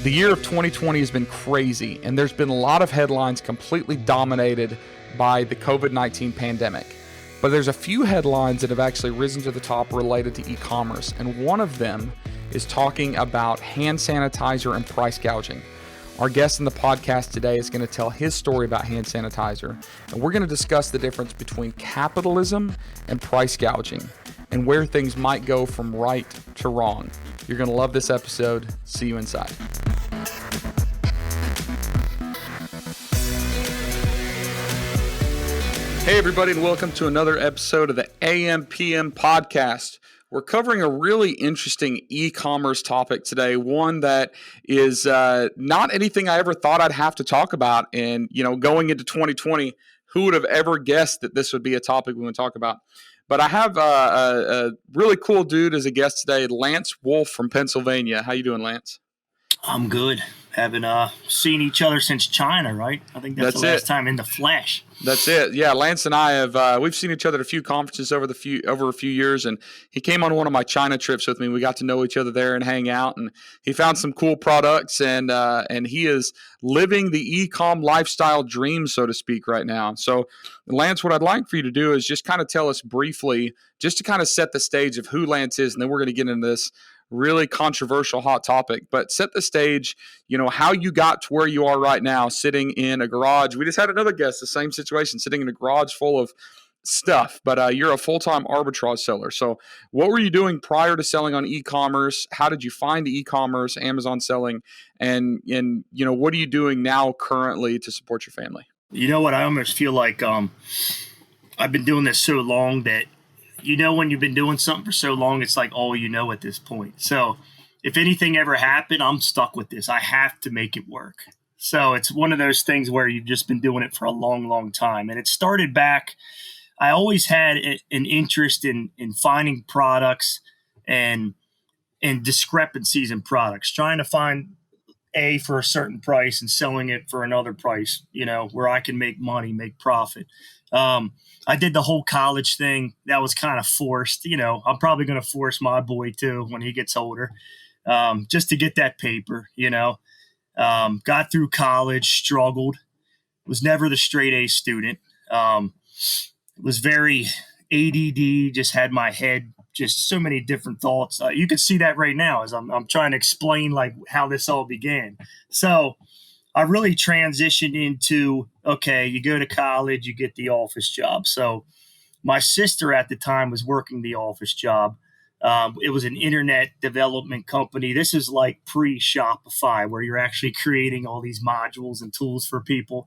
The year of 2020 has been crazy, and there's been a lot of headlines completely dominated by the COVID-19 pandemic. But there's a few headlines that have actually risen to the top related to e-commerce, and one of them is talking about hand sanitizer and price gouging. Our guest in the podcast today is going to tell his story about hand sanitizer, and we're going to discuss the difference between capitalism and price gouging and where things might go from right to wrong. You're going to love this episode. See you inside. Hey, everybody, and welcome to another episode of the AM/PM podcast. We're covering a really interesting e-commerce topic today, one that is not anything I ever thought I'd have to talk about. And, going into 2020, who would have ever guessed that this would be a topic we would talk about? But I have a really cool dude as a guest today, Lance Wolf from Pennsylvania. How you doing, Lance? I'm good. Haven't seen each other since China, right? I think that's the last time in the flesh. That's it. Yeah, Lance and I have we've seen each other at a few conferences over a few years, and he came on one of my China trips with me. We got to know each other there and hang out, and he found some cool products, and he is living the e-com lifestyle dream, so to speak, right now. So, Lance, what I'd like for you to do is just kind of tell us briefly, just to kind of set the stage of who Lance is, and then we're going to get into this really controversial hot topic, but set the stage, how you got to where you are right now, sitting in a garage. We just had another guest, the same situation, sitting in a garage full of stuff, but you're a full-time arbitrage seller. So what were you doing prior to selling on e-commerce? How did you find e-commerce, Amazon selling? And what are you doing now currently to support your family? You know what? I almost feel like I've been doing this so long that when you've been doing something for so long, it's like all you know at this point. So if anything ever happened, I'm stuck with this. I have to make it work. So it's one of those things where you've just been doing it for a long, long time. And it started back, I always had an interest in finding products and discrepancies in products, trying to find A for a certain price and selling it for another price, where I can make money, make profit. I did the whole college thing. That was kind of forced. I'm probably going to force my boy too when he gets older, just to get that paper, got through college, struggled, was never the straight A student. Was very ADD, just had my head, just so many different thoughts. You can see that right now as I'm trying to explain like how this all began. So I really transitioned into, okay, you go to college, you get the office job. So my sister at the time was working the office job. It was an internet development company. This is like pre-Shopify, where you're actually creating all these modules and tools for people.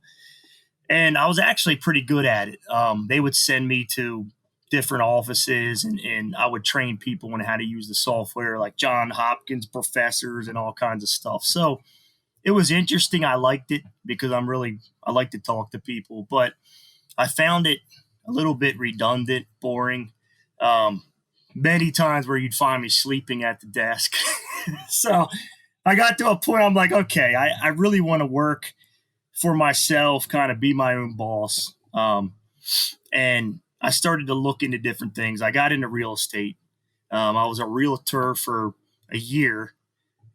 And I was actually pretty good at it. They would send me to different offices and I would train people on how to use the software, like John Hopkins professors and all kinds of stuff. So it was interesting. I liked it because I like to talk to people, but I found it a little bit redundant, boring. Many times where you'd find me sleeping at the desk. So I got to a point, I'm like, okay, I really want to work for myself, kind of be my own boss. And I started to look into different things. I got into real estate. I was a realtor for a year,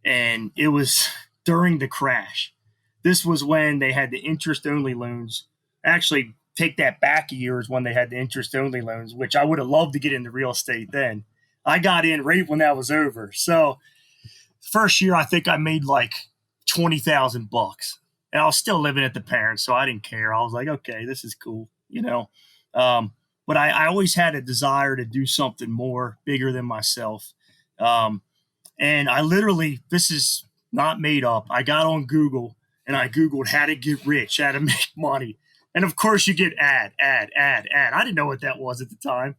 and it was during the crash. This was when they had the interest-only loans. Actually, take that back a year is when they had the interest-only loans, which I would have loved to get into real estate then. I got in right when that was over. So first year, I think I made like $20,000, and I was still living at the parents, so I didn't care. I was like, okay, this is cool, But I always had a desire to do something more, bigger than myself. And I literally, this is not made up. I got on Google and I Googled how to get rich, how to make money. And of course you get ad. I didn't know what that was at the time.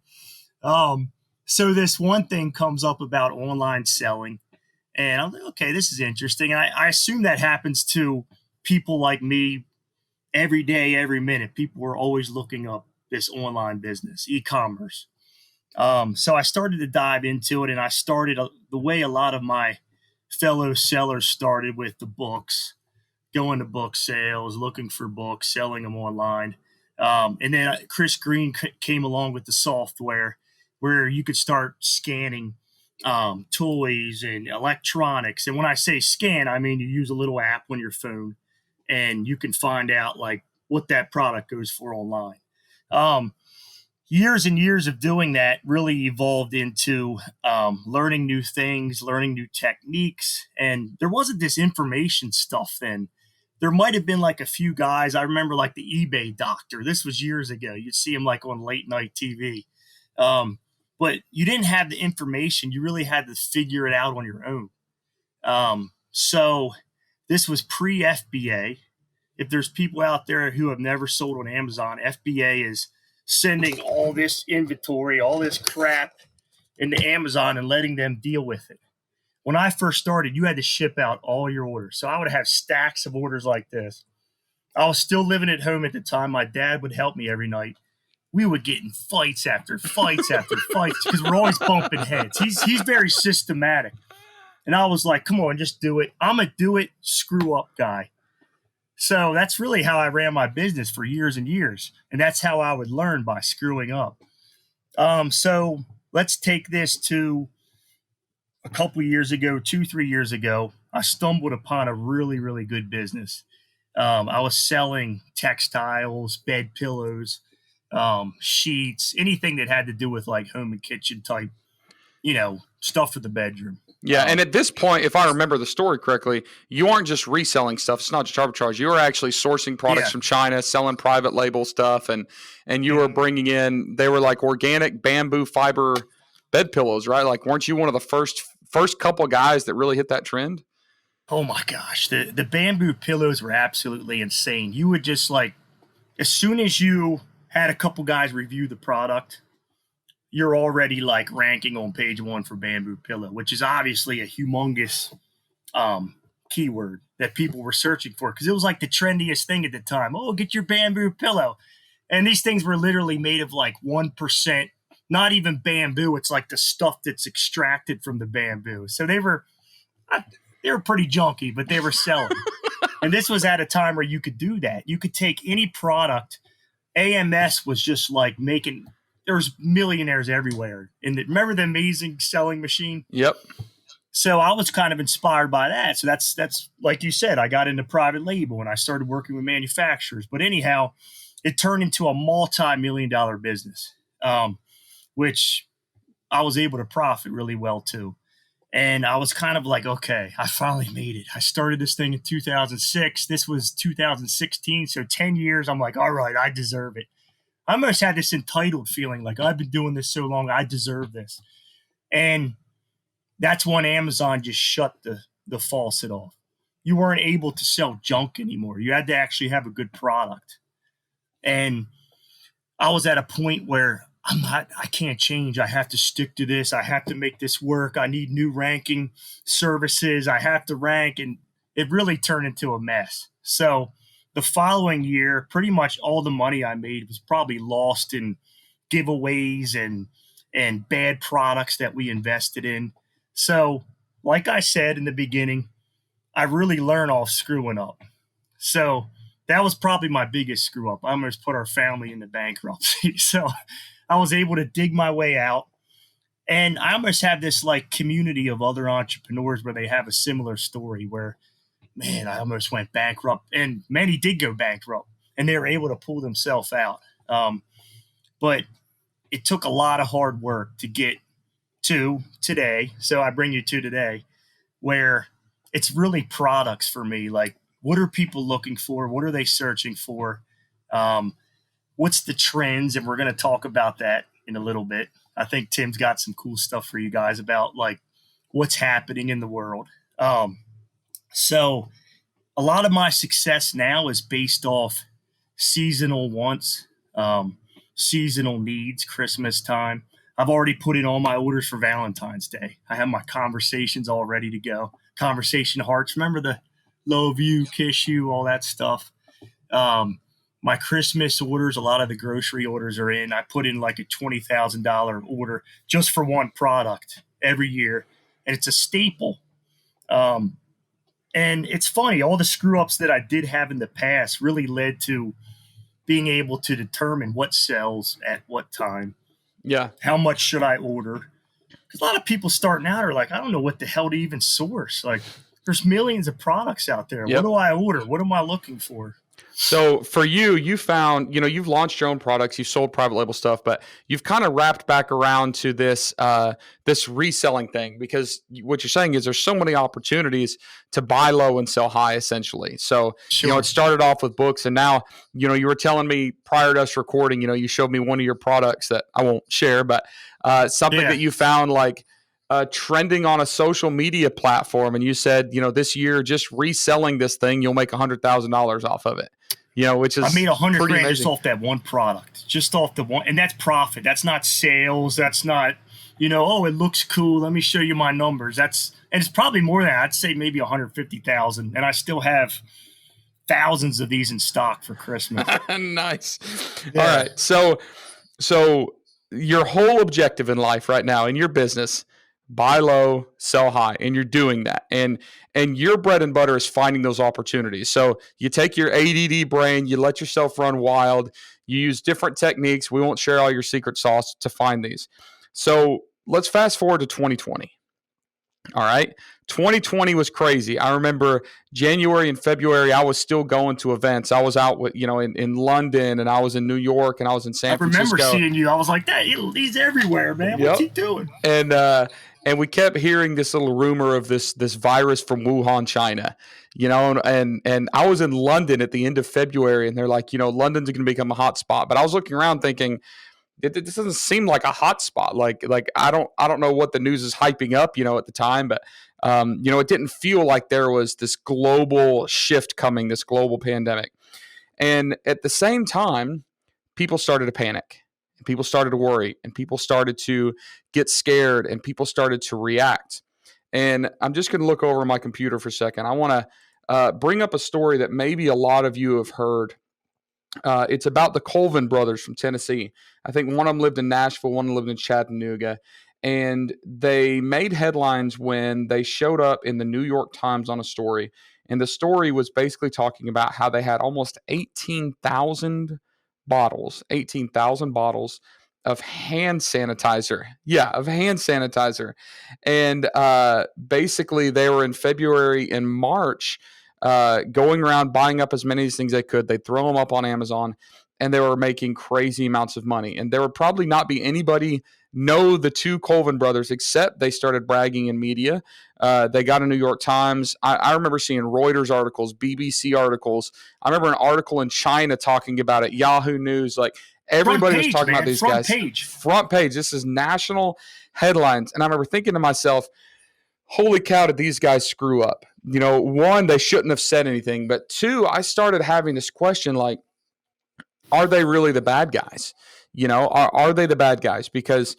So this one thing comes up about online selling, and I'm like, okay, this is interesting. And I assume that happens to people like me every day, every minute. People were always looking up this online business, e-commerce. So I started to dive into it, and I started the way a lot of my fellow sellers started, with the books, going to book sales, looking for books, selling them online. And then Chris Green came along with the software where you could start scanning toys and electronics. And when I say scan, I mean you use a little app on your phone and you can find out like what that product goes for online. Um, Years and years of doing that really evolved into learning new things, learning new techniques. And there wasn't this information stuff then. There might have been like a few guys. I remember like the eBay doctor. This was years ago. You'd see him like on late night TV. Um, but you didn't have the information. You really had to figure it out on your own. So this was pre FBA. If there's people out there who have never sold on Amazon, FBA is sending all this inventory, all this crap into Amazon and letting them deal with it. When I first started, you had to ship out all your orders. So I would have stacks of orders like this. I was still living at home at the time. My dad would help me every night. We would get in fights after fights after fights because we're always bumping heads. He's very systematic. And I was like, come on, just do it. I'm a do it, screw up guy. So that's really how I ran my business for years and years. And that's how I would learn, by screwing up. So let's take this to a couple years ago, 2-3 years ago. I stumbled upon a really, really good business. I was selling textiles, bed pillows, sheets, anything that had to do with like home and kitchen type, stuff for the bedroom. Yeah, and at this point, if I remember the story correctly, you aren't just reselling stuff. It's not just arbitrage. You were actually sourcing products from China, selling private label stuff, and you were bringing in. They were like organic bamboo fiber bed pillows, right? Like, weren't you one of the first couple of guys that really hit that trend? Oh my gosh, the bamboo pillows were absolutely insane. You would just like, as soon as you had a couple guys review the product, you're already like ranking on page 1 for bamboo pillow, which is obviously a humongous keyword that people were searching for because it was like the trendiest thing at the time. Oh, get your bamboo pillow. And these things were literally made of like 1%, not even bamboo. It's like the stuff that's extracted from the bamboo. So they were pretty junky, but they were selling. And this was at a time where you could do that. You could take any product. AMS was just like making, there's millionaires everywhere. And remember the amazing selling machine? Yep. So I was kind of inspired by that. So that's like you said, I got into private label and I started working with manufacturers. But anyhow, it turned into a multi-million-dollar business, which I was able to profit really well too. And I was kind of like, okay, I finally made it. I started this thing in 2006. This was 2016. So 10 years, I'm like, all right, I deserve it. I almost had this entitled feeling like I've been doing this so long, I deserve this. And that's when Amazon just shut the faucet off. You weren't able to sell junk anymore. You had to actually have a good product. And I was at a point where I can't change. I have to stick to this. I have to make this work. I need new ranking services. I have to rank. And it really turned into a mess. So the following year, pretty much all the money I made was probably lost in giveaways and bad products that we invested in. So like I said in the beginning, I really learned off screwing up. So that was probably my biggest screw up. I almost put our family into bankruptcy. So I was able to dig my way out. And I almost have this like community of other entrepreneurs where they have a similar story where, man, I almost went bankrupt. And many did go bankrupt and they were able to pull themselves out. But it took a lot of hard work to get to today. So I bring you to today where it's really products for me. Like, what are people looking for? What are they searching for? What's the trends? And we're going to talk about that in a little bit. I think Tim's got some cool stuff for you guys about like what's happening in the world. So a lot of my success now is based off seasonal wants, seasonal needs, Christmas time. I've already put in all my orders for Valentine's Day. I have my conversations all ready to go. Conversation hearts. Remember the love you, kiss you, all that stuff. My Christmas orders, a lot of the grocery orders are in. I put in like a $20,000 order just for one product every year. And it's a staple. And it's funny, all the screw ups that I did have in the past really led to being able to determine what sells at what time. Yeah. How much should I order? Because a lot of people starting out are like, I don't know what the hell to even source. Like, there's millions of products out there. Yep. What do I order? What am I looking for? So for you, you found, you've launched your own products, you've sold private label stuff, but you've kind of wrapped back around to this reselling thing, because what you're saying is there's so many opportunities to buy low and sell high, essentially. So, Sure. it started off with books, and now, you were telling me prior to us recording, you showed me one of your products that I won't share, but something that you found like trending on a social media platform, and you said, this year just reselling this thing, you'll make $100,000 off of it. Which is I made $100,000 just amazing. off that one product, just off the one, and that's profit. That's not sales. That's not, oh, it looks cool. Let me show you my numbers. And it's probably more than that. I'd say maybe 150,000, and I still have thousands of these in stock for Christmas. Nice. Yeah. All right. So your whole objective in life right now in your business, buy low, sell high, and you're doing that. And your bread and butter is finding those opportunities. So you take your ADD brain, you let yourself run wild, you use different techniques. We won't share all your secret sauce to find these. So let's fast forward to 2020. All right. 2020 was crazy. I remember January and February, I was still going to events. I was out with, in London, and I was in New York, and I was in San Francisco. I remember seeing you. I was like, he's everywhere, man. Yep. What's he doing? And we kept hearing this little rumor of this virus from Wuhan, China, and I was in London at the end of February, and they're like, London's going to become a hot spot. But I was looking around thinking, this doesn't seem like a hot spot. Like I don't know what the news is hyping up, at the time, but it didn't feel like there was this global shift coming, this global pandemic. And at the same time, people started to panic, and people started to worry, and people started to get scared, and people started to react. And I'm just going to look over my computer for a second. I want to bring up a story that maybe a lot of you have heard. It's about the Colvin brothers from Tennessee. I think one of them lived in Nashville, one of them lived in Chattanooga. And they made headlines when they showed up in the New York Times on a story. And the story was basically talking about how they had almost 18,000 bottles of hand sanitizer. Yeah, of hand sanitizer. And basically, they were in February and March going around buying up as many of these things they could. They'd throw them up on Amazon, and they were making crazy amounts of money. And there would probably not be anybody know the two Colvin brothers, except they started bragging in media. They got a New York Times. I remember seeing Reuters articles, BBC articles. I remember an article in China talking about it, Yahoo News. Like, everybody was talking about these guys. Front page. This is national headlines. And I remember thinking to myself, holy cow, did these guys screw up? One, they shouldn't have said anything. But two, I started having this question like, are they really the bad guys? Are they the bad guys? Because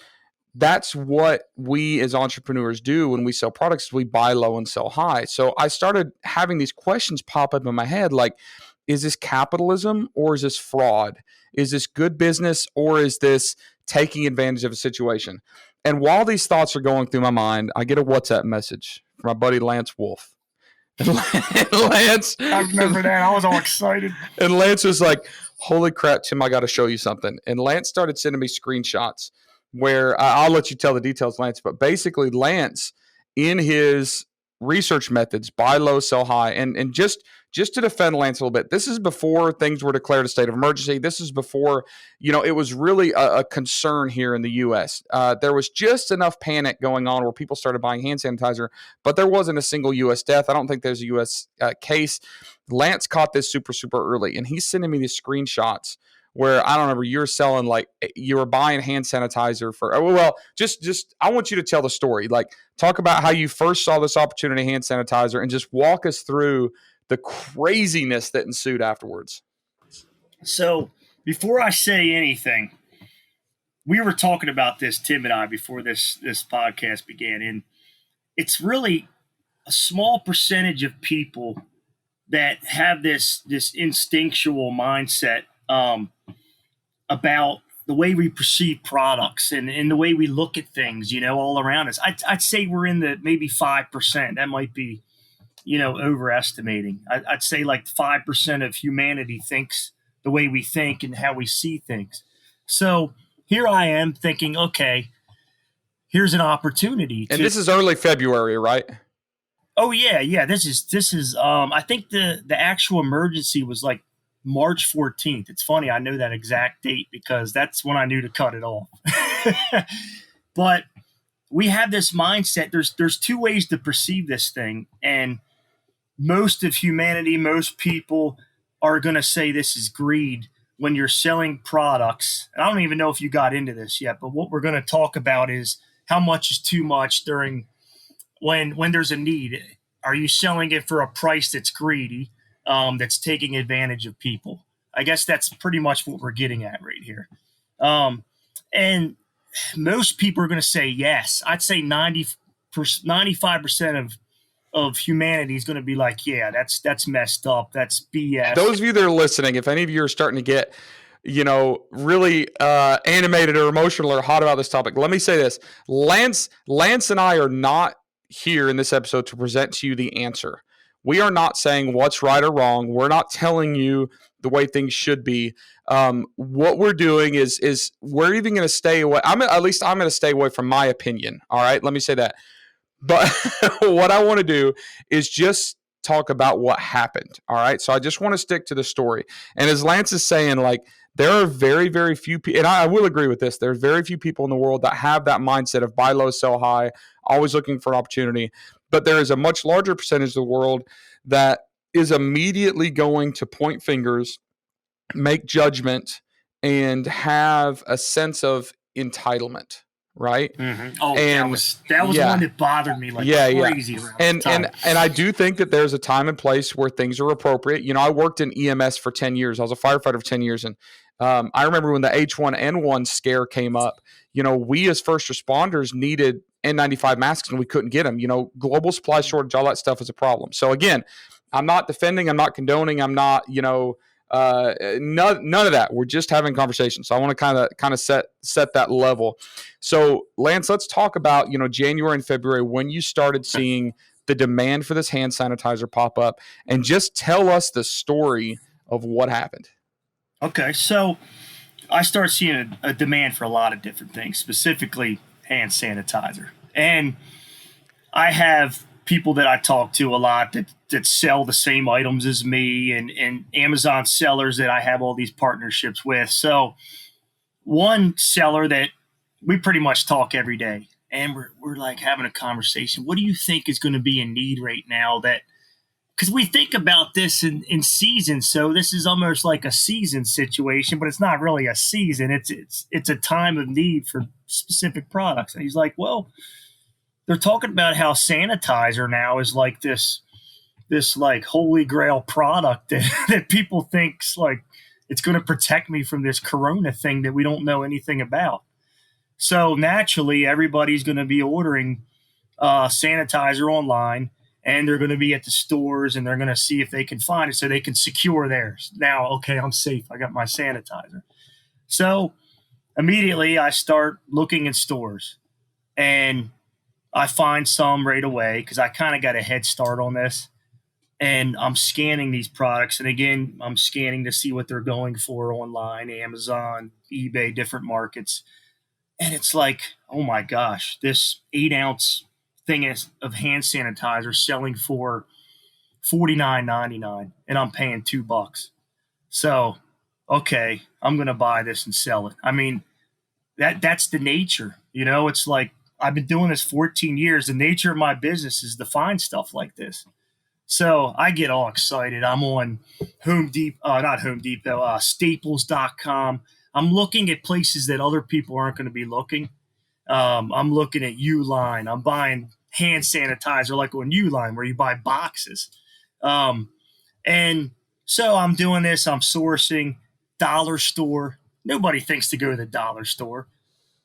that's what we as entrepreneurs do when we sell products. We buy low and sell high. So I started having these questions pop up in my head like, is this capitalism or is this fraud? Is this good business or is this taking advantage of a situation? And while these thoughts are going through my mind, I get a WhatsApp message from my buddy Lance Wolf. And Lance, I remember that. I was all excited. And Lance was like, holy crap, Tim, I got to show you something. And Lance started sending me screenshots where I'll let you tell the details, Lance. But basically, Lance, in his research methods, buy low, sell high, and just to defend Lance a little bit, this is before things were declared a state of emergency. This is before, it was really a concern here in the U.S. There was just enough panic going on where people started buying hand sanitizer, but there wasn't a single U.S. death. I don't think there's a U.S. Case. Lance caught this super, super early, and he's sending me these screenshots where, I don't remember, you're selling, like, you were buying hand sanitizer for, just I want you to tell the story. Like, talk about how you first saw this opportunity, hand sanitizer, and just walk us through the craziness that ensued afterwards. So before I say anything, we were talking about this, Tim and I, before this podcast began, and it's really a small percentage of people that have this instinctual mindset about the way we perceive products and the way we look at things, all around us. I'd say we're in the maybe 5%. That might be, overestimating. I'd say like 5% of humanity thinks the way we think and how we see things. So here I am thinking, okay, here's an opportunity. And this is early February, right? Oh yeah. This is. I think the actual emergency was like March 14th. It's funny, I know that exact date because that's when I knew to cut it off. But we have this mindset. There's two ways to perceive this thing, and most of humanity, most people are going to say this is greed when you're selling products. And I don't even know if you got into this yet, but what we're going to talk about is how much is too much during when there's a need. Are you selling it for a price that's greedy, that's taking advantage of people? I guess that's pretty much what we're getting at right here. And most people are going to say yes. I'd say 95% of humanity is going to be like, yeah, that's messed up. That's BS. Those of you that are listening, if any of you are starting to get, really animated or emotional or hot about this topic, let me say this. Lance and I are not here in this episode to present to you the answer. We are not saying what's right or wrong. We're not telling you the way things should be. What we're doing is we're even going to stay away. I'm going to stay away from my opinion. All right. Let me say that. But what I want to do is just talk about what happened. All right. So I just want to stick to the story. And as Lance is saying, like, there are very, very few people, and I will agree with this. There are very few people in the world that have that mindset of buy low, sell high, always looking for an opportunity. But there is a much larger percentage of the world that is immediately going to point fingers, make judgment, and have a sense of entitlement. Right. Mm-hmm. Oh, and that was one that bothered me like crazy. And I do think that there's a time and place where things are appropriate. I worked in EMS for 10 years. I was a firefighter for 10 years. And I remember when the H1N1 scare came up, we as first responders needed N95 masks and we couldn't get them. Global supply shortage, all that stuff is a problem. So again, I'm not defending, I'm not condoning, I'm not, none of that. We're just having conversations. So I want to kind of set that level. So Lance, let's talk about, January and February when you started seeing the demand for this hand sanitizer pop up, and just tell us the story of what happened. Okay. So I started seeing a demand for a lot of different things, specifically hand sanitizer. And I have people that I talk to a lot that sell the same items as me, and Amazon sellers that I have all these partnerships with. So one seller that we pretty much talk every day, and we're like having a conversation. What do you think is going to be in need right now? Because we think about this in seasons, so this is almost like a season situation, but it's not really a season. It's a time of need for specific products. And he's like, well, they're talking about how sanitizer now is like this like holy grail product that people think's like it's going to protect me from this corona thing that we don't know anything about. So naturally, everybody's going to be ordering sanitizer online, and they're going to be at the stores, and they're going to see if they can find it so they can secure theirs. Now, okay, I'm safe. I got my sanitizer. So immediately I start looking in stores, and I find some right away because I kind of got a head start on this. And I'm scanning these products. And again, I'm scanning to see what they're going for online, Amazon, eBay, different markets. And it's like, oh my gosh, this 8-ounce thing of hand sanitizer selling for $49.99, and I'm paying $2. So, okay, I'm going to buy this and sell it. I mean, that's the nature. It's like, I've been doing this 14 years. The nature of my business is to find stuff like this. So I get all excited. I'm on Staples.com. I'm looking at places that other people aren't going to be looking. I'm looking at Uline. I'm buying hand sanitizer like on Uline where you buy boxes. And so I'm doing this. I'm sourcing dollar store. Nobody thinks to go to the dollar store.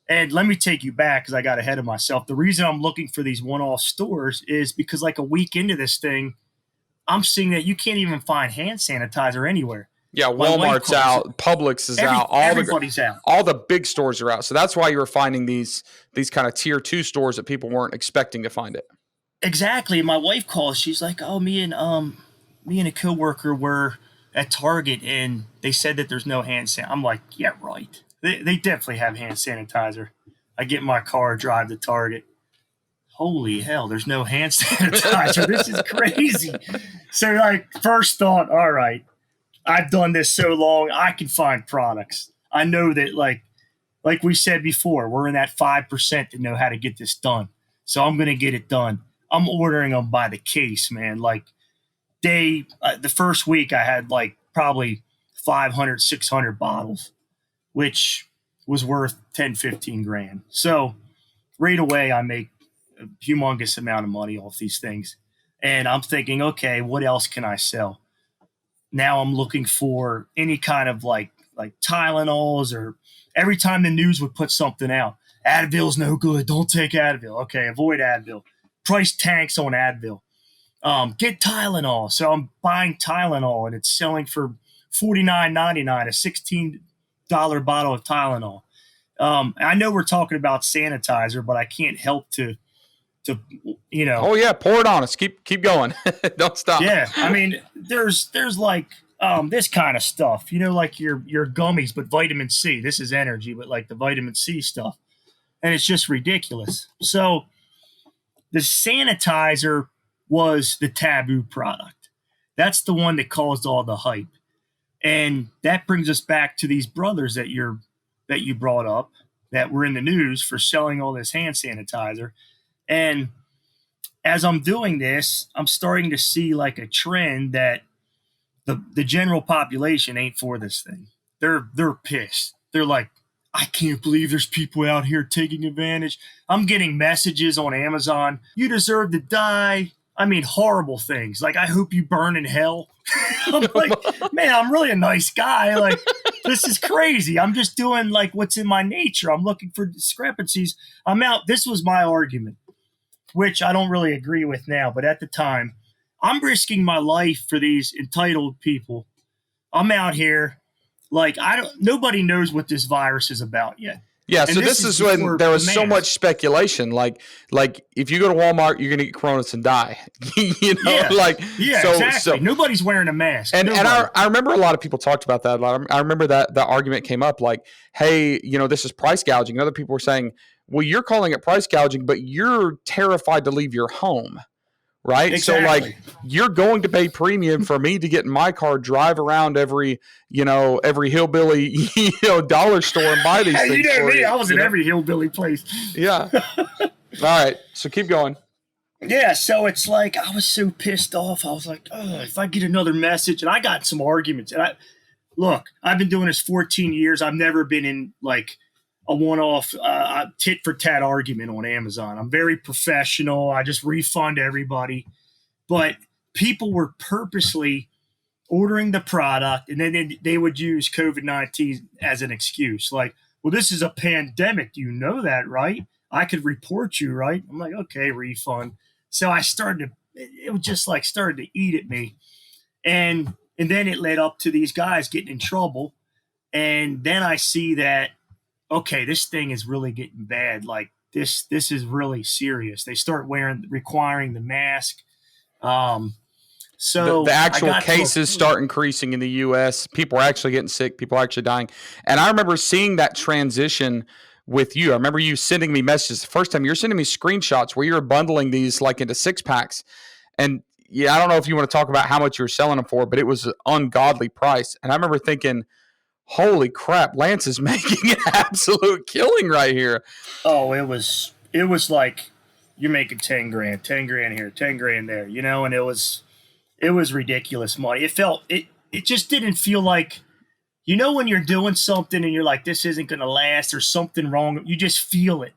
And let me take you back because I got ahead of myself. The reason I'm looking for these one-off stores is because like a week into this thing, I'm seeing that you can't even find hand sanitizer anywhere. Yeah, Walmart's out, Publix is out, everybody's out. All the big stores are out. So that's why you were finding these kind of tier 2 stores that people weren't expecting to find it. Exactly. My wife calls. She's like, "Oh, me and a coworker were at Target, and they said that there's no hand sanitizer." I'm like, "Yeah, right. They definitely have hand sanitizer." I get in my car, drive to Target. Holy hell, there's no hand sanitizer. This is crazy. So, like, first thought, all right, I've done this so long, I can find products. I know that, like we said before, we're in that 5% that know how to get this done. So I'm going to get it done. I'm ordering them by the case, man. Like, the first week I had like probably 500, 600 bottles, which was worth 10, 15 grand. So right away, I make a humongous amount of money off these things. And I'm thinking, okay, what else can I sell? Now I'm looking for any kind of like Tylenols, or every time the news would put something out, Advil's no good. Don't take Advil. Okay, avoid Advil. Price tanks on Advil. Get Tylenol. So I'm buying Tylenol, and it's selling for $49.99, a $16 bottle of Tylenol. I know we're talking about sanitizer, but I can't help to Oh yeah, pour it on us. Keep going. Don't stop. Yeah, I mean, there's like this kind of stuff, like your gummies, but vitamin C. This is energy, but like the vitamin C stuff, and it's just ridiculous. So the sanitizer was the taboo product. That's the one that caused all the hype, and that brings us back to these brothers that you brought up that were in the news for selling all this hand sanitizer. And as I'm doing this, I'm starting to see like a trend that the general population ain't for this thing. They're pissed. They're like, I can't believe there's people out here taking advantage. I'm getting messages on Amazon. You deserve to die. I mean, horrible things. Like, I hope you burn in hell. I'm like, man, I'm really a nice guy. Like, this is crazy. I'm just doing like what's in my nature. I'm looking for discrepancies. I'm out. This was my argument, which I don't really agree with now, but at the time, I'm risking my life for these entitled people. I'm out here, like, nobody knows what this virus is about yet. Yeah, so this is when there was so much speculation. Like if you go to Walmart, you're gonna get coronas and die. Exactly. So nobody's wearing a mask. And I remember a lot of people talked about that. I remember that the argument came up like, hey, this is price gouging. And other people were saying, well, you're calling it price gouging, but you're terrified to leave your home. Right. Exactly. So like you're going to pay premium for me to get in my car, drive around every hillbilly, dollar store and buy these things. Me, I was in every hillbilly place. Yeah. All right. So keep going. Yeah. So it's like, I was so pissed off. I was like, oh, if I get another message, and I got some arguments, and I've been doing this 14 years. I've never been in like a one-off tit for tat argument on Amazon. I'm very professional. I just refund everybody. But people were purposely ordering the product, and then they would use COVID-19 as an excuse. Like, well, this is a pandemic. You know that, right? I could report you, right? I'm like, okay, refund. So it was just like started to eat at me. And then it led up to these guys getting in trouble. And then I see that, okay, this thing is really getting bad. Like this is really serious. They start requiring the mask. So the actual cases start increasing in the U.S. People are actually getting sick. People are actually dying. And I remember seeing that transition with you. I remember you sending me messages the first time. You're sending me screenshots where you were bundling these like into 6-packs. And yeah, I don't know if you want to talk about how much you were selling them for, but it was an ungodly price. And I remember thinking, holy crap, Lance is making an absolute killing right here. Oh, it was like you're making 10 grand here, 10 grand there, and it was ridiculous money. It just didn't feel like, when you're doing something and you're like, this isn't going to last, or something wrong, you just feel it.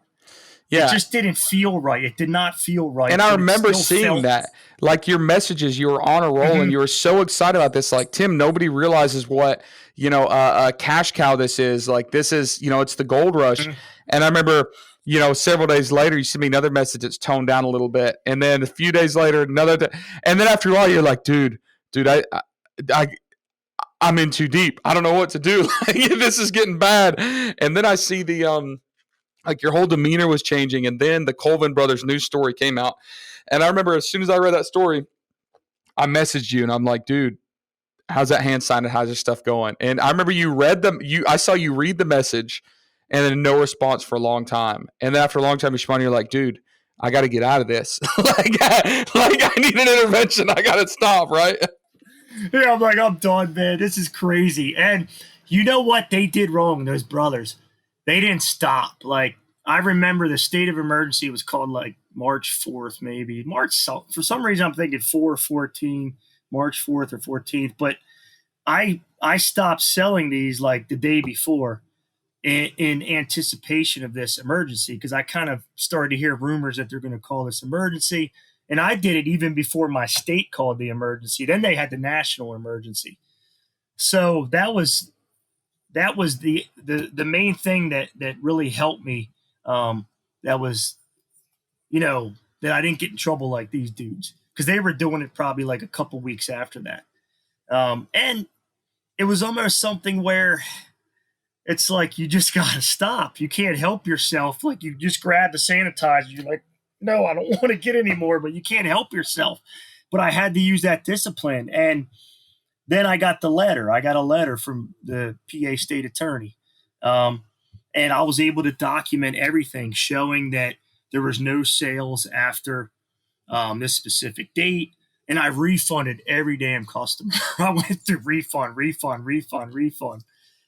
Yeah. It just didn't feel right. It did not feel right. And I remember seeing that, like your messages, you were on a roll and you were so excited about this. Like, Tim, nobody realizes what, a cash cow this is. Like, this is, it's the gold rush. And I remember, several days later, you sent me another message that's toned down a little bit. And then a few days later, and then after a while, you're like, dude, I'm in too deep. I don't know what to do. This is getting bad. And then I see the, like your whole demeanor was changing. And then the Colvin Brothers news story came out. And I remember as soon as I read that story, I messaged you and I'm like, dude, how's that hand sanitizer stuff going? And I remember you read them. I saw you read the message and then no response for a long time. And then after a long time, you respond, you're like, dude, I got to get out of this. like I need an intervention. I got to stop, right? Yeah, I'm like, I'm done, man. This is crazy. And you know what they did wrong, those brothers? They didn't stop. Like, I remember the state of emergency was called like March 4th, maybe. For some reason, I'm thinking 4/14, March 4th or 14th. But I stopped selling these like the day before in anticipation of this emergency, because I kind of started to hear rumors that they're going to call this emergency. And I did it even before my state called the emergency. Then they had the national emergency. So that was the main thing that really helped me. That was, that I didn't get in trouble like these dudes, because they were doing it probably like a couple weeks after that. And it was almost something where it's like, you just got to stop. You can't help yourself. Like, you just grab the sanitizer. You're like, no, I don't want to get any more, but you can't help yourself. But I had to use that discipline. And then I got the letter. I got a letter from the PA state attorney. And I was able to document everything, showing that there was no sales after this specific date. And I refunded every damn customer. I went through refund.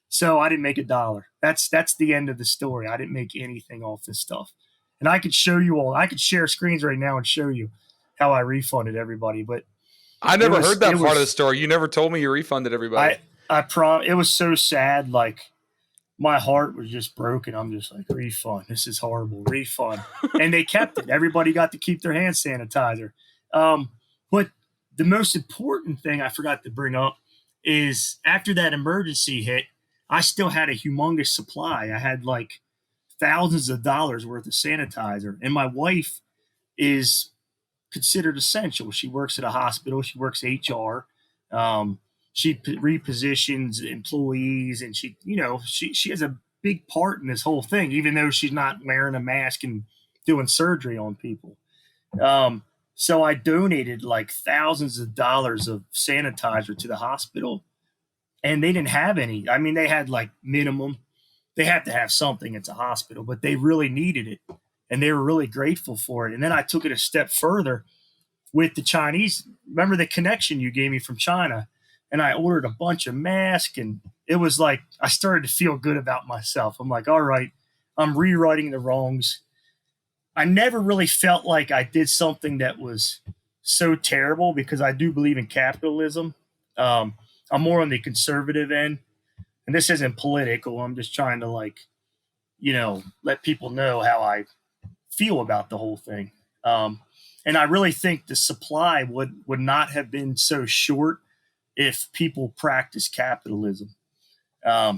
So I didn't make $1. That's the end of the story. I didn't make anything off this stuff. And I could show you all. I could share screens right now and show you how I refunded everybody. But I never heard that part of the story. You never told me you refunded everybody. It was so sad. Like, my heart was just broken. I'm just like, refund. This is horrible. Refund. And they kept it. Everybody got to keep their hand sanitizer. But the most important thing I forgot to bring up is, after that emergency hit, I still had a humongous supply. I had like thousands of dollars worth of sanitizer. And my wife is considered essential. She works at a hospital. She works HR. She repositions employees, and she has a big part in this whole thing, even though she's not wearing a mask and doing surgery on people. So I donated like thousands of dollars of sanitizer to the hospital, and they didn't have any. I mean, they had like minimum. They have to have something. It's a hospital, but they really needed it, and they were really grateful for it. And then I took it a step further with the Chinese. Remember the connection you gave me from China? And I ordered a bunch of masks, and it was like, I started to feel good about myself. I'm like, all right, I'm rewriting the wrongs. I never really felt like I did something that was so terrible, because I do believe in capitalism. I'm more on the conservative end, and this isn't political. I'm just trying to let people know how I feel about the whole thing. And I really think the supply would not have been so short if people practice capitalism,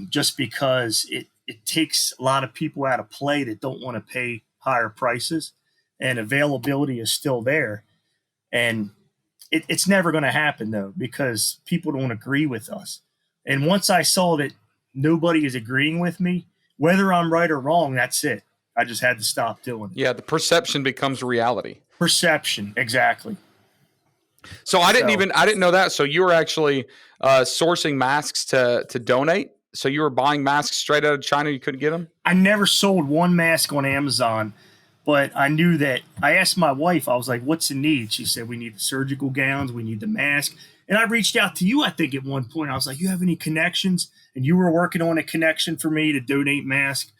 just because it takes a lot of people out of play that don't want to pay higher prices, and availability is still there. And it's never going to happen, though, because people don't agree with us. And once I saw that nobody is agreeing with me, whether I'm right or wrong, that's it. I just had to stop doing it. Yeah, the perception becomes reality. Perception, exactly. So I didn't know that. So you were actually sourcing masks to donate. So you were buying masks straight out of China. You couldn't get them. I never sold one mask on Amazon, but I knew that. I asked my wife. I was like, "What's in need?" She said, "We need the surgical gowns. We need the mask." And I reached out to you, I think, at one point. I was like, "You have any connections?" And you were working on a connection for me to donate masks.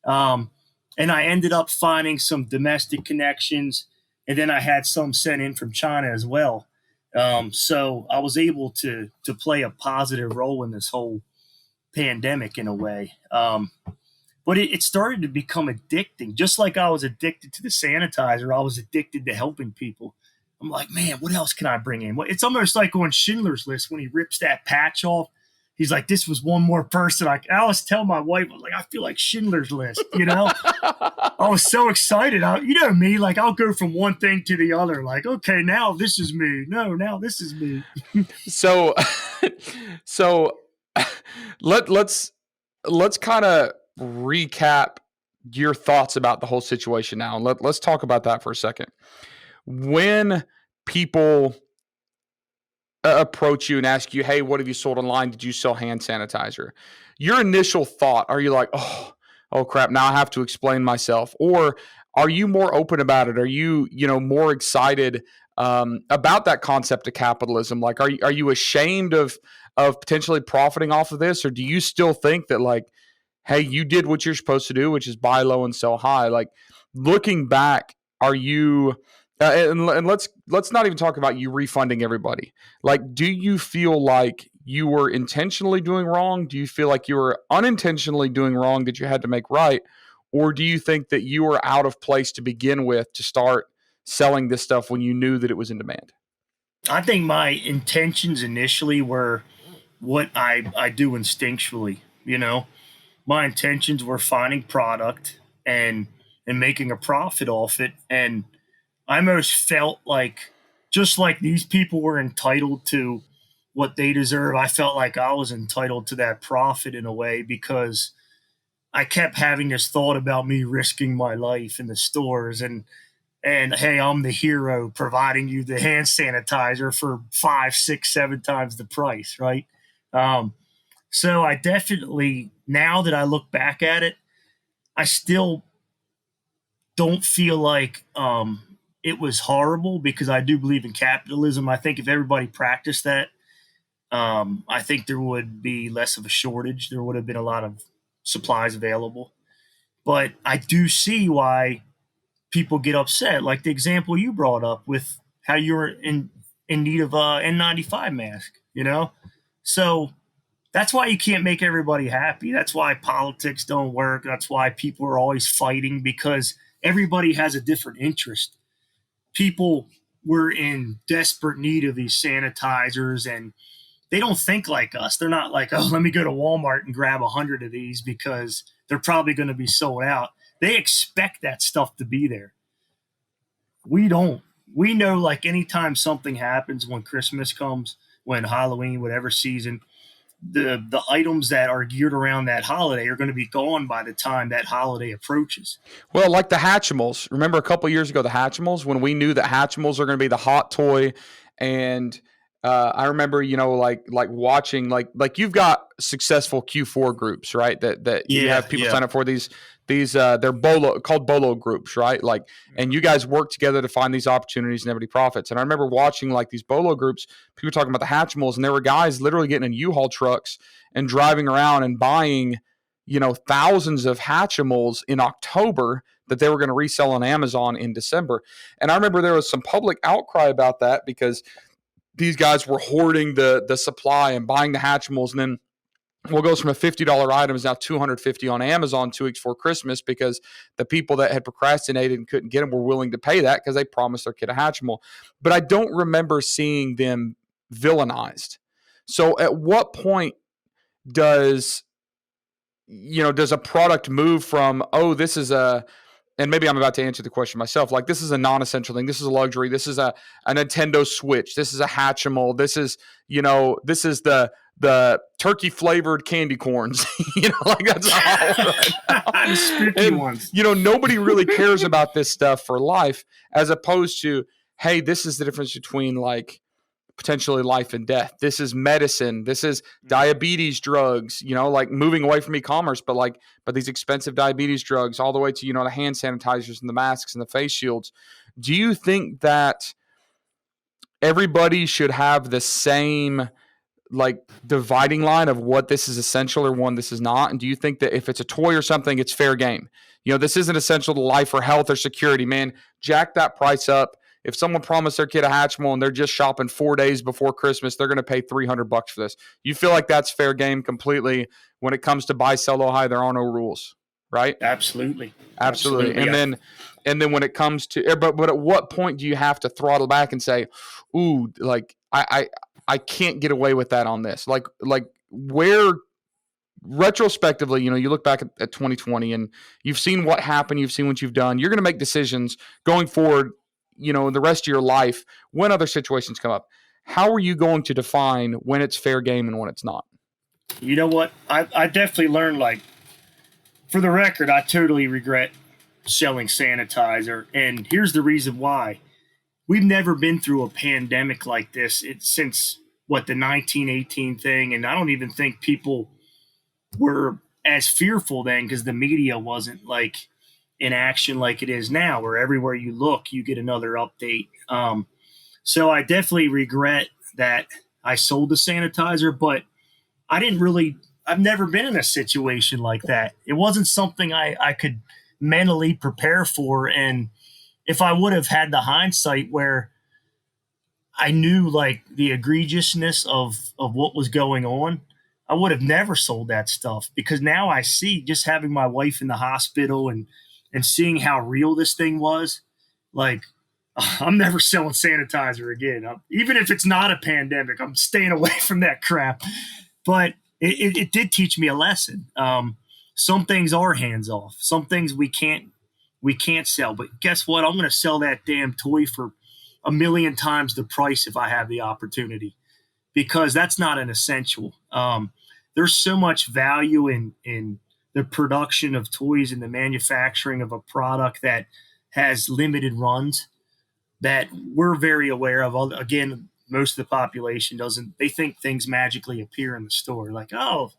And I ended up finding some domestic connections, and then I had some sent in from China as well. So I was able to play a positive role in this whole pandemic in a way. But it started to become addicting. Just like I was addicted to the sanitizer, I was addicted to helping people. I'm like, man, what else can I bring in? It's almost like on Schindler's List when he rips that patch off. He's like, this was one more person. I always tell my wife, I was like, I feel like Schindler's List, I was so excited. You know me, like I'll go from one thing to the other. Like, okay, now this is me. No, now this is me. So let's kind of recap your thoughts about the whole situation now. And let's talk about that for a second. When people approach you and ask you, hey, what have you sold online? Did you sell hand sanitizer? Your initial thought, are you like, oh, oh crap, now I have to explain myself? Or are you more open about it? Are you, more excited about that concept of capitalism? Like, are you ashamed of potentially profiting off of this, or do you still think that, like, hey, you did what you're supposed to do, which is buy low and sell high? Like, looking back, are you? And let's not even talk about you refunding everybody. Like, do you feel like you were intentionally doing wrong? Do you feel like you were unintentionally doing wrong that you had to make right? Or do you think that you were out of place to begin with to start selling this stuff when you knew that it was in demand? I think my intentions initially were what I do instinctually. My intentions were finding product and making a profit off it. And I almost felt like, just like these people were entitled to what they deserve, I felt like I was entitled to that profit in a way, because I kept having this thought about me risking my life in the stores, and hey, I'm the hero providing you the hand sanitizer for 5, 6, 7 times the price, right? Um, so I definitely, now that I look back at it, I still don't feel like it was horrible, because I do believe in capitalism. I think if everybody practiced that, I think there would be less of a shortage. There would have been a lot of supplies available. But I do see why people get upset, like the example you brought up with how you're in need of a N95 mask. So that's why you can't make everybody happy. That's why politics don't work. That's why people are always fighting, because everybody has a different interest. People were in desperate need of these sanitizers, and they don't think like us. They're not like, oh, let me go to Walmart and grab 100 of these because they're probably going to be sold out. They expect that stuff to be there. We don't. We know, like, anytime something happens, when Christmas comes, when Halloween, whatever season, the items that are geared around that holiday are going to be gone by the time that holiday approaches. Well, like the Hatchimals. Remember a couple years ago, the Hatchimals, when we knew that Hatchimals are going to be the hot toy, and I remember, like watching, like you've got successful Q4 groups, right? That you Yeah, have people yeah. sign up for these they're bolo groups, right? Like, and you guys work together to find these opportunities and everybody profits. And I remember watching like these bolo groups, people talking about the Hatchimals, and there were guys literally getting in U-Haul trucks and driving around and buying, thousands of Hatchimals in October that they were going to resell on Amazon in December. And I remember there was some public outcry about that, because these guys were hoarding the supply and buying the Hatchimals, and then what goes from a $50 item is now $250 on Amazon 2 weeks before Christmas, because the people that had procrastinated and couldn't get them were willing to pay that because they promised their kid a Hatchimal. But I don't remember seeing them villainized. So at what point does does a product move from, oh, this is and maybe I'm about to answer the question myself, like, this is a non-essential thing, this is a luxury, this is a Nintendo Switch, this is a Hatchimal, this is, this is the turkey flavored candy corns, like, that's all right now. The spooky And ones. nobody really cares about this stuff for life, as opposed to, hey, this is the difference between, like, potentially life and death. This is medicine. This is diabetes drugs, like, moving away from e-commerce, but these expensive diabetes drugs, all the way to, the hand sanitizers and the masks and the face shields. Do you think that everybody should have the same, like, dividing line of what this is essential or one this is not? And do you think that if it's a toy or something, it's fair game? This isn't essential to life or health or security, man. Jack that price up. If someone promised their kid a Hatchimal and they're just shopping 4 days before Christmas, they're going to pay $300 for this. You feel like that's fair game completely when it comes to buy, sell low, high? There are no rules, right? Absolutely. Absolutely. And then when it comes to, but at what point do you have to throttle back and say, ooh, like, I can't get away with that on this? Like where, retrospectively, you look back at 2020 and you've seen what happened, you've seen what you've done. You're going to make decisions going forward, the rest of your life when other situations come up. How are you going to define when it's fair game and when it's not? You know what? I definitely learned, like, for the record, I totally regret selling sanitizer. And here's the reason why. We've never been through a pandemic like this since, the 1918 thing. And I don't even think people were as fearful then because the media wasn't like in action like it is now, where everywhere you look, you get another update. So I definitely regret that I sold the sanitizer, but I didn't really, I've never been in a situation like that. It wasn't something I could mentally prepare for. And if I would have had the hindsight where I knew like the egregiousness of what was going on, I would have never sold that stuff, because now I see, just having my wife in the hospital and seeing how real this thing was, like I'm never selling sanitizer again. Even if it's not a pandemic, I'm staying away from that crap. But it did teach me a lesson. Some things are hands off. Some things we can't sell. But guess what? I'm going to sell that damn toy for a million times the price if I have the opportunity, because that's not an essential. There's so much value in the production of toys and the manufacturing of a product that has limited runs that we're very aware of. Again, most of the population doesn't. They think things magically appear in the store, like, oh,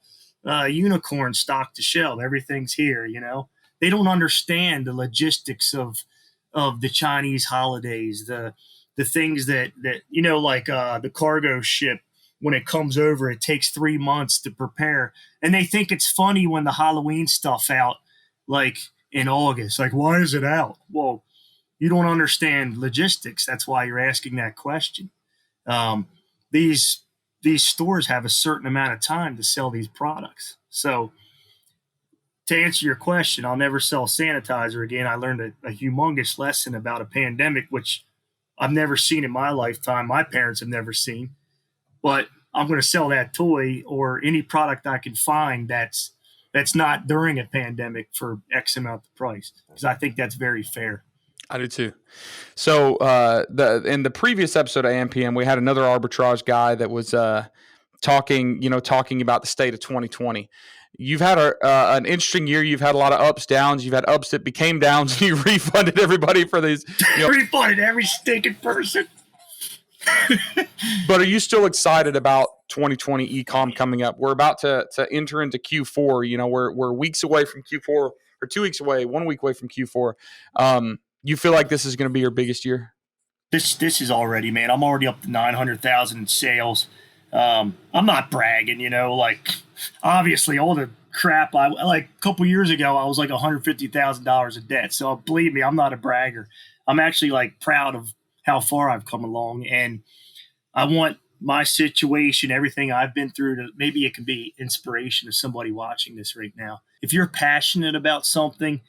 unicorn stocked the shelf, everything's here. They don't understand the logistics of the Chinese holidays, the things that like the cargo ship. When it comes over, it takes 3 months to prepare, and they think it's funny when the Halloween stuff out like in August. Like, why is it out? Well, you don't understand logistics. That's why you're asking that question. Um, these stores have a certain amount of time to sell these products. So to answer your question, I'll never sell sanitizer again. I learned a humongous lesson about a pandemic, which I've never seen in my lifetime. My parents have never seen. But I'm going to sell that toy or any product I can find that's not during a pandemic for X amount of price, because I think that's very fair. I do too. So in the previous episode of AMPM, we had another arbitrage guy that was talking about the state of 2020. You've had an interesting year. You've had a lot of ups, downs. You've had ups that became downs. You refunded everybody for these. Refunded every stinking person. But are you still excited about 2020 ecom coming up? We're about to enter into Q4. We're weeks away from Q4, or 2 weeks away, 1 week away from Q4. You feel like this is going to be your biggest year? This is already, man. I'm already up to 900,000 in sales. I'm not bragging, like obviously all the crap I like a couple years ago, I was like $150,000 in debt. So believe me, I'm not a bragger. I'm actually like proud of how far I've come along, and I want my situation, everything I've been through, to maybe it can be inspiration to somebody watching this right now. If you're passionate about something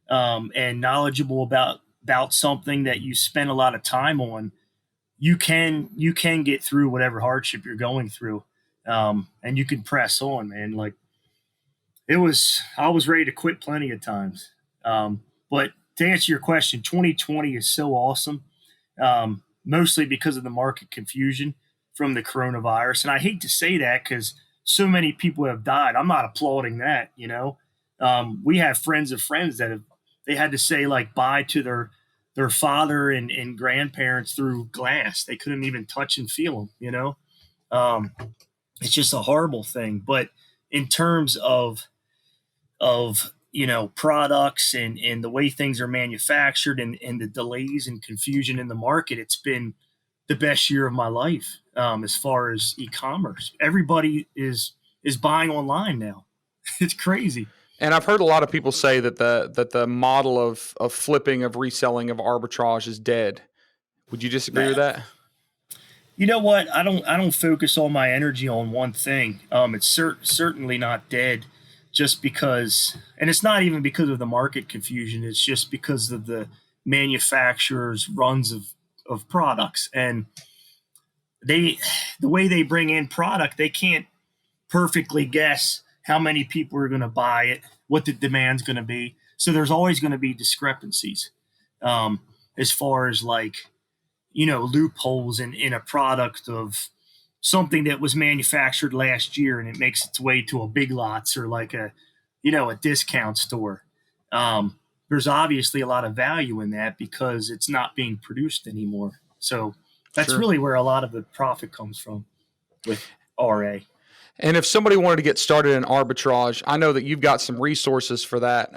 and knowledgeable about something that you spend a lot of time on, you can get through whatever hardship you're going through, and you can press on, man. Like I was ready to quit plenty of times, but to answer your question, 2020 is so awesome, mostly because of the market confusion from the coronavirus. And I hate to say that because so many people have died. I'm not applauding that. We have friends of friends that they had to say like bye to their father and grandparents through glass. They couldn't even touch and feel them. It's just a horrible thing. But in terms of products and the way things are manufactured and the delays and confusion in the market, it's been the best year of my life, as far as e-commerce. Everybody is buying online now. It's crazy. And I've heard a lot of people say that the model of flipping, of reselling, of arbitrage is dead. Would you disagree with that? You know what? I don't focus all my energy on one thing. It's certainly not dead, just because, and it's not even because of the market confusion. It's just because of the manufacturers' runs of products, and the way they bring in product, they can't perfectly guess how many people are going to buy it, what the demand's going to be. So there's always going to be discrepancies, as far as like, loopholes in a product of something that was manufactured last year and it makes its way to a Big Lots or like a discount store. There's obviously a lot of value in that because it's not being produced anymore. So that's Sure. really where a lot of the profit comes from with RA. And if somebody wanted to get started in arbitrage, I know that you've got some resources for that.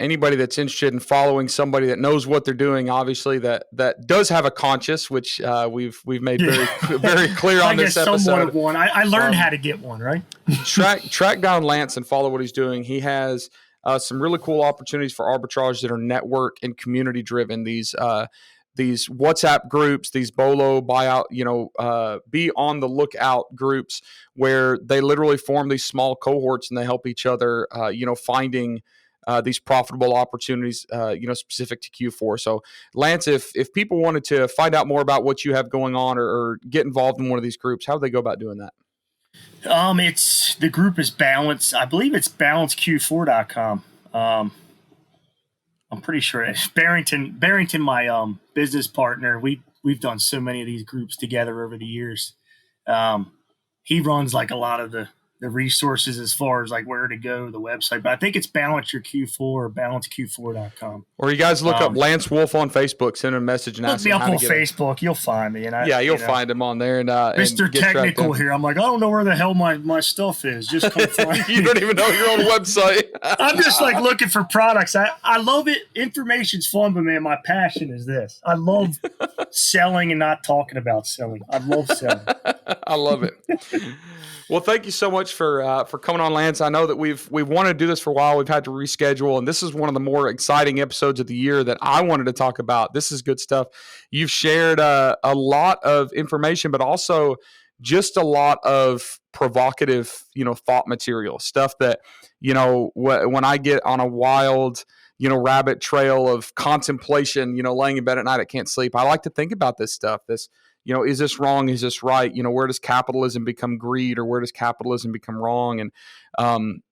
Anybody that's interested in following somebody that knows what they're doing, obviously that does have a conscience, which we've made very clear on this episode. Somewhat of one. I learned how to get one, right? track down Lance and follow what he's doing. He has some really cool opportunities for arbitrage that are network and community driven. These WhatsApp groups, these BOLO buyout, be on the lookout groups where they literally form these small cohorts and they help each other, finding these profitable opportunities, specific to Q4. So Lance, if people wanted to find out more about what you have going on or get involved in one of these groups, how do they go about doing that? The group is Balance. I believe it's balanceq4.com. I'm pretty sure it's Barrington, my business partner. We've done so many of these groups together over the years. He runs like a lot of the resources as far as like where to go, the website. But I think it's Balance Your Q4 or balanceq4.com. Or you guys look up Lance Wolf on Facebook, send him a message and ask him how to get Look me up on Facebook. You'll find me. You'll find him on there. And Mr. Technical here. I'm like, I don't know where the hell my stuff is. Just come find You don't even know your own website. I'm just like looking for products. I love it. Information's fun, but man, my passion is this. I love selling and not talking about selling. I love selling. I love it. Well, thank you so much for coming on, Lance. I know that we've wanted to do this for a while. We've had to reschedule, and this is one of the more exciting episodes of the year that I wanted to talk about. This is good stuff. You've shared a lot of information, but also just a lot of provocative, thought material, stuff that, when I get on a wild, rabbit trail of contemplation, laying in bed at night, I can't sleep. I like to think about this stuff. Is this wrong? Is this right? Where does capitalism become greed, or where does capitalism become wrong? And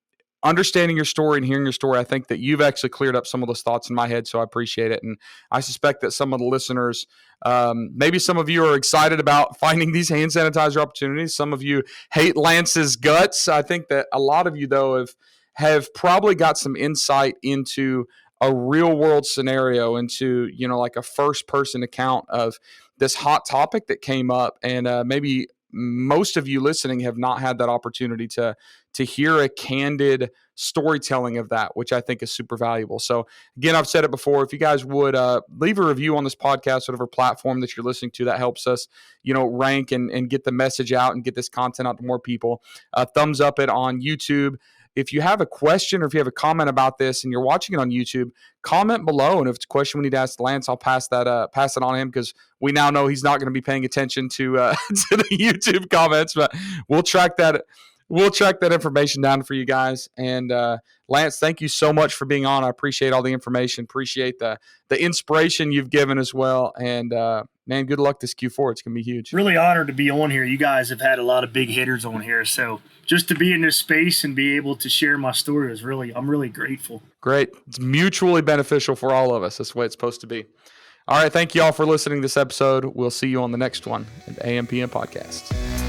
understanding your story and hearing your story, I think that you've actually cleared up some of those thoughts in my head, so I appreciate it. And I suspect that some of the listeners, maybe some of you are excited about finding these hand sanitizer opportunities. Some of you hate Lance's guts. I think that a lot of you, though, have probably got some insight into a real world scenario, into, like a first person account of this hot topic that came up. And maybe most of you listening have not had that opportunity to hear a candid storytelling of that, which I think is super valuable. So again, I've said it before, if you guys would leave a review on this podcast, whatever platform that you're listening to, that helps us, rank and get the message out and get this content out to more people. Thumbs up it on YouTube. If you have a question or if you have a comment about this and you're watching it on YouTube, comment below. And if it's a question we need to ask Lance, I'll pass it on him, because we now know he's not going to be paying attention to the YouTube comments. But we'll track that information down for you guys. And Lance, thank you so much for being on. I appreciate all the information. Appreciate the inspiration you've given as well. And man, good luck this Q4. It's going to be huge. Really honored to be on here. You guys have had a lot of big hitters on here. So just to be in this space and be able to share my story I'm really grateful. Great. It's mutually beneficial for all of us. That's the way it's supposed to be. All right. Thank you all for listening to this episode. We'll see you on the next one at the AMPM Podcast.